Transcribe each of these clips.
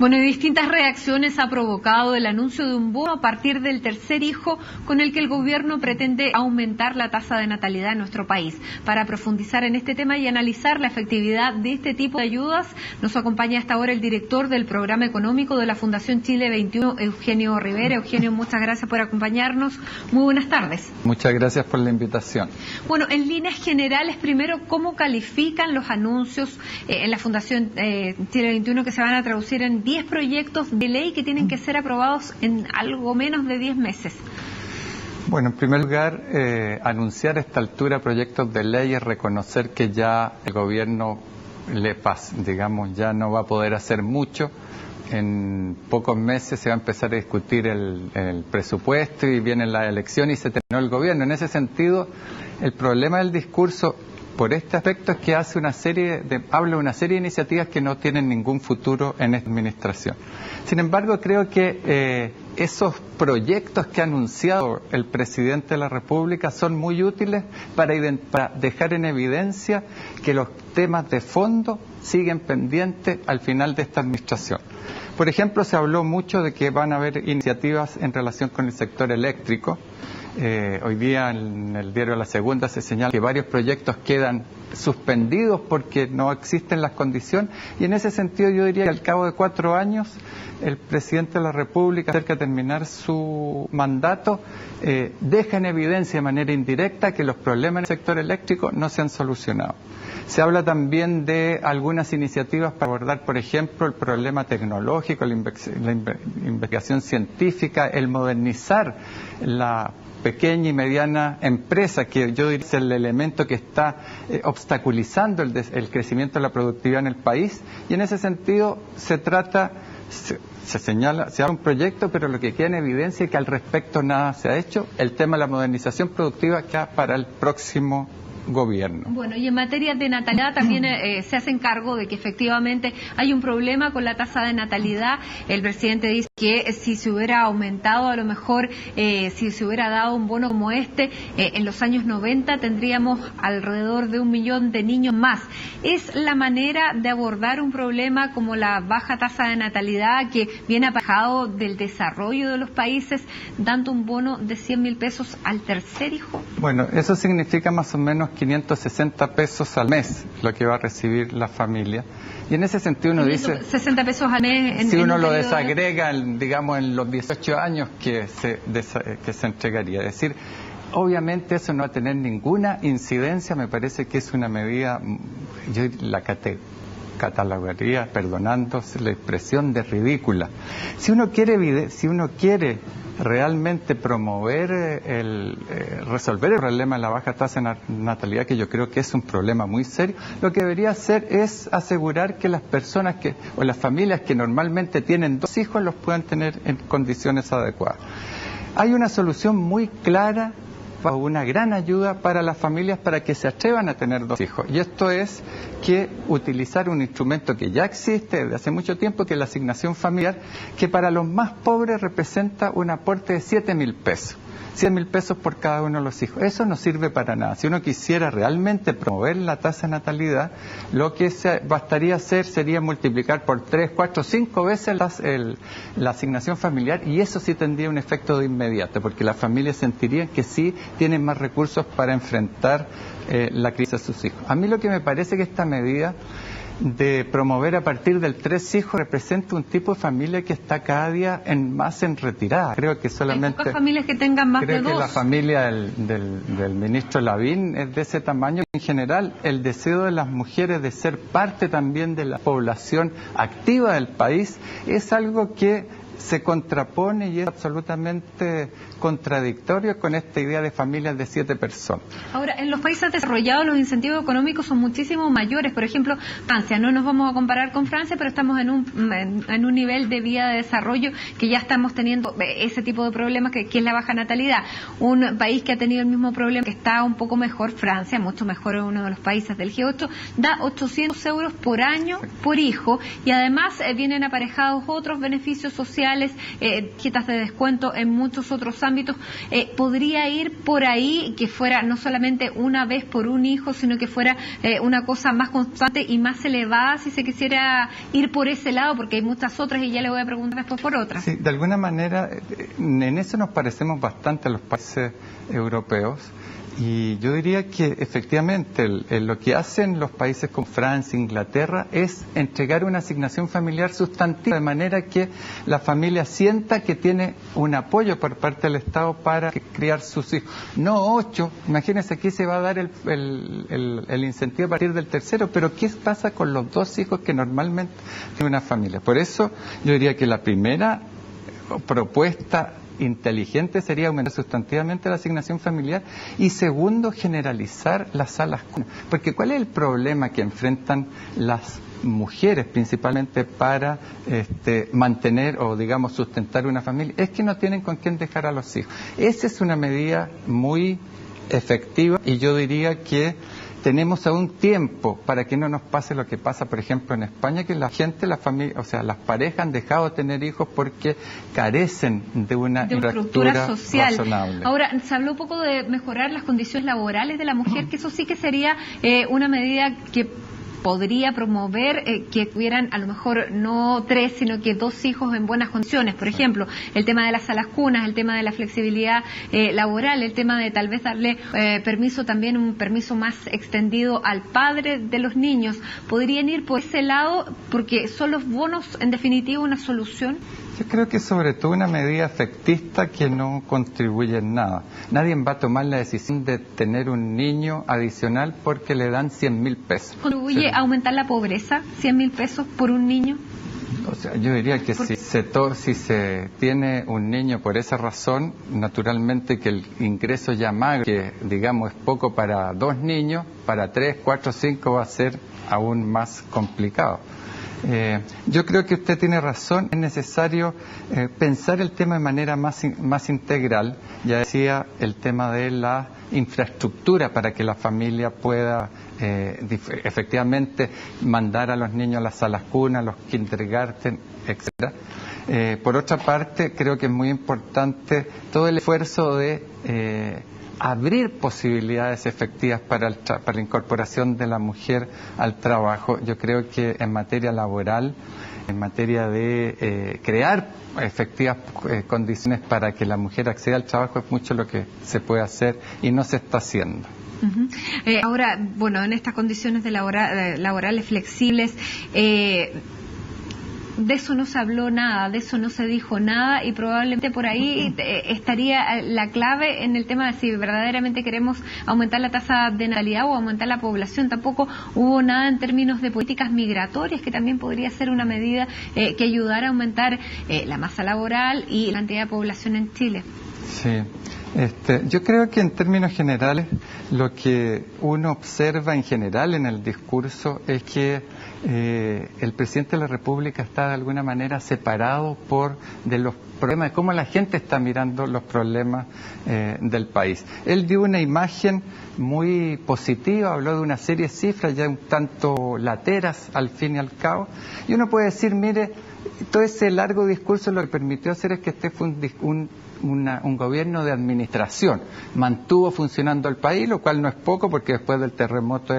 Bueno, y distintas reacciones ha provocado el anuncio de un bono a partir del tercer hijo con el que el gobierno pretende aumentar la tasa de natalidad en nuestro país. Para profundizar en este tema y analizar la efectividad de este tipo de ayudas, nos acompaña hasta ahora el director del programa económico de la Fundación Chile 21, Eugenio Rivera. Eugenio, muchas gracias por acompañarnos. Muy buenas tardes. Muchas gracias por la invitación. Bueno, en líneas generales, primero, ¿cómo califican los anuncios en la Fundación Chile 21 que se van a traducir en 10 proyectos de ley que tienen que ser aprobados en algo menos de 10 meses? Bueno, en primer lugar, anunciar a esta altura proyectos de ley es reconocer que ya el gobierno ya no va a poder hacer mucho. En pocos meses se va a empezar a discutir el presupuesto y viene la elección y se terminó el gobierno. En ese sentido, el problema del discurso por este aspecto es que habla de una serie de iniciativas que no tienen ningún futuro en esta administración. Sin embargo, creo que esos proyectos que ha anunciado el presidente de la República son muy útiles para dejar en evidencia que los temas de fondo siguen pendientes al final de esta administración. Por ejemplo, se habló mucho de que van a haber iniciativas en relación con el sector eléctrico. Hoy día en el diario La Segunda se señala que varios proyectos quedan suspendidos porque no existen las condiciones, y en ese sentido yo diría que al cabo de 4 años el presidente de la República, cerca de terminar su mandato, deja en evidencia de manera indirecta que los problemas en el sector eléctrico no se han solucionado. Se habla también de algunas iniciativas para abordar, por ejemplo, el problema tecnológico, la investigación científica, el modernizar la pequeña y mediana empresa, que yo diría es el elemento que está obstaculizando el crecimiento de la productividad en el país, y en ese sentido se habla un proyecto, pero lo que queda en evidencia es que al respecto nada se ha hecho. El tema de la modernización productiva queda para el próximo gobierno. Bueno, y en materia de natalidad también se hacen cargo de que efectivamente hay un problema con la tasa de natalidad. El presidente dice que si se hubiera aumentado, a lo mejor si se hubiera dado un bono como este, en los años 90 tendríamos alrededor de 1 millón de niños más. ¿Es la manera de abordar un problema como la baja tasa de natalidad que viene aparejado del desarrollo de los países, dando un bono de 100.000 pesos al tercer hijo? Bueno, eso significa más o menos 560 pesos al mes lo que va a recibir la familia, y en ese sentido uno dice 60 pesos al mes si uno lo desagrega en los 18 años que se entregaría, es decir, obviamente eso no va a tener ninguna incidencia. Me parece que es una medida, yo la catalogaría, perdonándose la expresión, de ridícula. Si uno quiere realmente promover resolver el problema de la baja tasa de natalidad, que yo creo que es un problema muy serio, lo que debería hacer es asegurar que las personas o las familias que normalmente tienen 2 hijos los puedan tener en condiciones adecuadas. Hay una solución muy clara, una gran ayuda para las familias para que se atrevan a tener 2 hijos, y esto es que utilizar un instrumento que ya existe desde hace mucho tiempo, que es la asignación familiar, que para los más pobres representa un aporte de 7.000 pesos. 100.000 pesos por cada uno de los hijos. Eso no sirve para nada. Si uno quisiera realmente promover la tasa de natalidad, lo que bastaría hacer sería multiplicar por 3, 4, 5 veces la asignación familiar, y eso sí tendría un efecto de inmediato, porque las familias sentirían que sí tienen más recursos para enfrentar la crisis de sus hijos. A mí lo que me parece que esta medida de promover a partir del 3 hijos representa un tipo de familia que está cada día más en retirada. Creo que solamente hay pocas familias que tengan más de 2. Creo que la familia del ministro Lavín es de ese tamaño. En general, el deseo de las mujeres de ser parte también de la población activa del país es algo que se contrapone y es absolutamente contradictorio con esta idea de familias de 7 personas. Ahora, en los países desarrollados los incentivos económicos son muchísimo mayores. Por ejemplo, Francia, no nos vamos a comparar con Francia, pero estamos en un nivel de vía de desarrollo que ya estamos teniendo ese tipo de problemas que es la baja natalidad. Un país que ha tenido el mismo problema, que está un poco mejor, Francia, mucho mejor, en uno de los países del G8, da 800 euros por año por hijo, y además vienen aparejados otros beneficios sociales sociales, tarjetas de descuento en muchos otros ámbitos. ¿Podría ir por ahí, que fuera no solamente una vez por un hijo, sino que fuera una cosa más constante y más elevada, si se quisiera ir por ese lado? Porque hay muchas otras y ya le voy a preguntar después por otras. Sí, de alguna manera, en eso nos parecemos bastante a los países europeos. Y yo diría que efectivamente lo que hacen los países como Francia, Inglaterra, es entregar una asignación familiar sustantiva, de manera que la familia sienta que tiene un apoyo por parte del Estado para criar sus hijos. No 8, imagínense, aquí se va a dar el incentivo a partir del tercero, pero ¿qué pasa con los 2 hijos que normalmente tiene una familia? Por eso yo diría que la primera propuesta inteligente sería aumentar sustantivamente la asignación familiar, y segundo, generalizar las salas comunes. Porque ¿cuál es el problema que enfrentan las mujeres principalmente para mantener o digamos sustentar una familia? Es que no tienen con quién dejar a los hijos. Esa es una medida muy efectiva, y yo diría que tenemos aún tiempo para que no nos pase lo que pasa, por ejemplo, en España, que la familia, o sea, las parejas han dejado de tener hijos porque carecen de una infraestructura social razonable. Ahora, se habló un poco de mejorar las condiciones laborales de la mujer, que eso sí que sería una medida que podría promover que tuvieran a lo mejor no 3, sino que 2 hijos en buenas condiciones. Por ejemplo, el tema de las salas cunas, el tema de la flexibilidad laboral, el tema de tal vez darle permiso también, un permiso más extendido al padre de los niños. ¿Podrían ir por ese lado? Porque son los bonos, en definitiva, una solución. Yo creo que sobre todo una medida efectista que no contribuye en nada. Nadie va a tomar la decisión de tener un niño adicional porque le dan 100.000 pesos. ¿Contribuye a aumentar la pobreza, 100.000 pesos por un niño? O sea, yo diría que si se tiene un niño por esa razón, naturalmente que el ingreso ya magro, que digamos es poco para 2 niños, para 3, 4, 5 va a ser aún más complicado. Yo creo que usted tiene razón, es necesario pensar el tema de manera más integral. Ya decía, el tema de la infraestructura para que la familia pueda efectivamente mandar a los niños a las salas cunas, los kindergarten, etcétera. Por otra parte, creo que es muy importante todo el esfuerzo de abrir posibilidades efectivas para la incorporación de la mujer al trabajo. Yo creo que en materia laboral, en materia de crear efectivas condiciones para que la mujer acceda al trabajo, es mucho lo que se puede hacer y no se está haciendo. Ahora, bueno, en estas condiciones laborales flexibles, de eso no se habló nada, de eso no se dijo nada, y probablemente por ahí estaría la clave en el tema de si verdaderamente queremos aumentar la tasa de natalidad o aumentar la población. Tampoco hubo nada en términos de políticas migratorias, que también podría ser una medida que ayudara a aumentar la masa laboral y la cantidad de población en Chile. Sí. Yo creo que en términos generales lo que uno observa en general en el discurso es que el presidente de la República está de alguna manera separado de los problemas, de cómo la gente está mirando los problemas del país. Él dio una imagen muy positiva, habló de una serie de cifras ya un tanto lateras al fin y al cabo, y uno puede decir, mire, todo ese largo discurso lo que permitió hacer es que este fue un gobierno de administración. Mantuvo funcionando el país, lo cual no es poco porque después del terremoto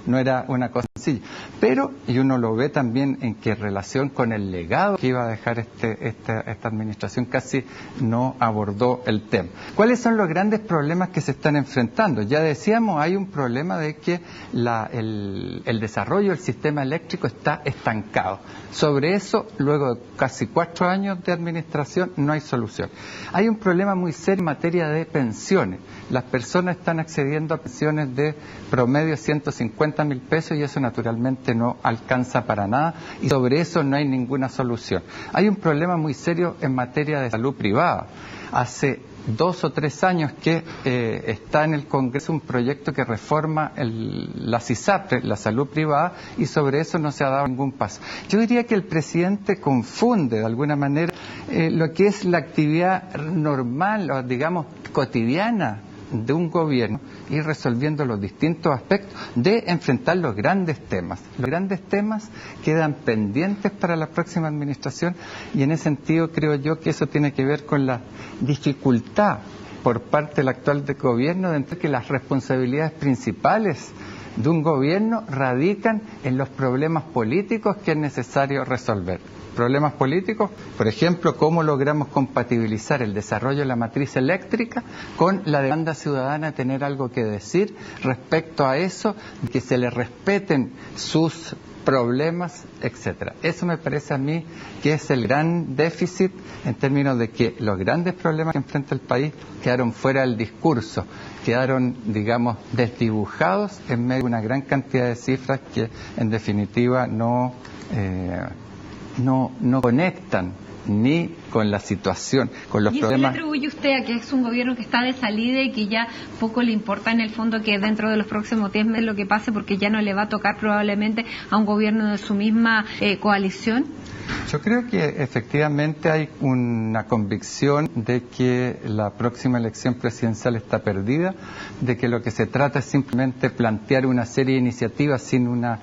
no era una cosa sencilla. Pero, y uno lo ve también en que relación con el legado que iba a dejar esta administración, casi no abordó el tema. ¿Cuáles son los grandes problemas que se están enfrentando? Ya decíamos, hay un problema de que el desarrollo del sistema eléctrico está estancado. Sobre eso, luego de casi 4 años de administración, no hay solución. Hay un problema muy serio en materia de pensiones. Las personas están accediendo a pensiones de promedio 150.000 pesos y eso naturalmente no alcanza para nada, y sobre eso no hay ninguna solución. Hay un problema muy serio en materia de salud privada. Hace 2 o 3 años que está en el Congreso un proyecto que reforma la CISAPRE, la salud privada, y sobre eso no se ha dado ningún paso. Yo diría que el presidente confunde de alguna manera lo que es la actividad normal o digamos cotidiana de un gobierno ir resolviendo los distintos aspectos de enfrentar los grandes temas. Los grandes temas quedan pendientes para la próxima administración y en ese sentido creo yo que eso tiene que ver con la dificultad por parte del actual gobierno de entender que las responsabilidades principales de un gobierno radican en los problemas políticos que es necesario resolver. Problemas políticos, por ejemplo, cómo logramos compatibilizar el desarrollo de la matriz eléctrica con la demanda ciudadana de tener algo que decir respecto a eso, que se le respeten sus problemas, etcétera. Eso me parece a mí que es el gran déficit en términos de que los grandes problemas que enfrenta el país quedaron fuera del discurso, quedaron, digamos, desdibujados en medio de una gran cantidad de cifras que en definitiva no conectan ni con la situación, con los problemas. ¿Y eso le atribuye usted a que es un gobierno que está de salida y que ya poco le importa en el fondo que dentro de los próximos 10 meses lo que pase, porque ya no le va a tocar probablemente a un gobierno de su misma coalición? Yo creo que efectivamente hay una convicción de que la próxima elección presidencial está perdida, de que lo que se trata es simplemente plantear una serie de iniciativas sin una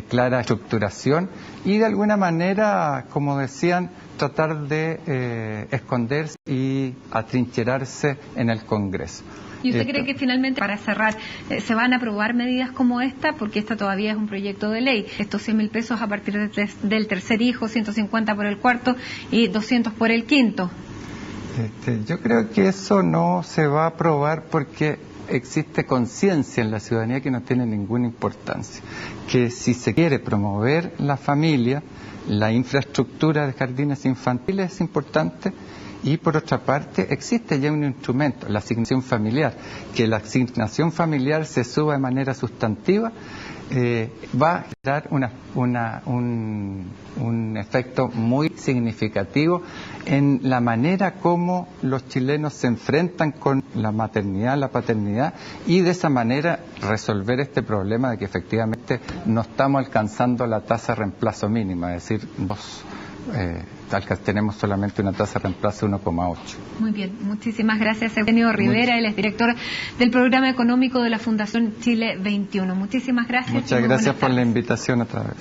clara estructuración y de alguna manera, como decían, tratar de esconderse y atrincherarse en el Congreso. ¿Y usted cree que finalmente, para cerrar, se van a aprobar medidas como esta? Porque esta todavía es un proyecto de ley. Estos 100.000 pesos a partir del tercer hijo, 150 por el cuarto y 200 por el quinto. Yo creo que eso no se va a aprobar porque existe conciencia en la ciudadanía que no tiene ninguna importancia. Que si se quiere promover la familia, la infraestructura de jardines infantiles es importante. Y por otra parte, existe ya un instrumento, la asignación familiar. Que la asignación familiar se suba de manera sustantiva, va a generar un efecto muy significativo en la manera como los chilenos se enfrentan con la maternidad, la paternidad, y de esa manera resolver este problema de que efectivamente no estamos alcanzando la tasa de reemplazo mínima, es decir, tenemos solamente una tasa de reemplazo de 1,8. Muy bien, muchísimas gracias, Eugenio Rivera, él es director del programa económico de la Fundación Chile 21. Muchísimas gracias. Muchas gracias por la invitación otra vez.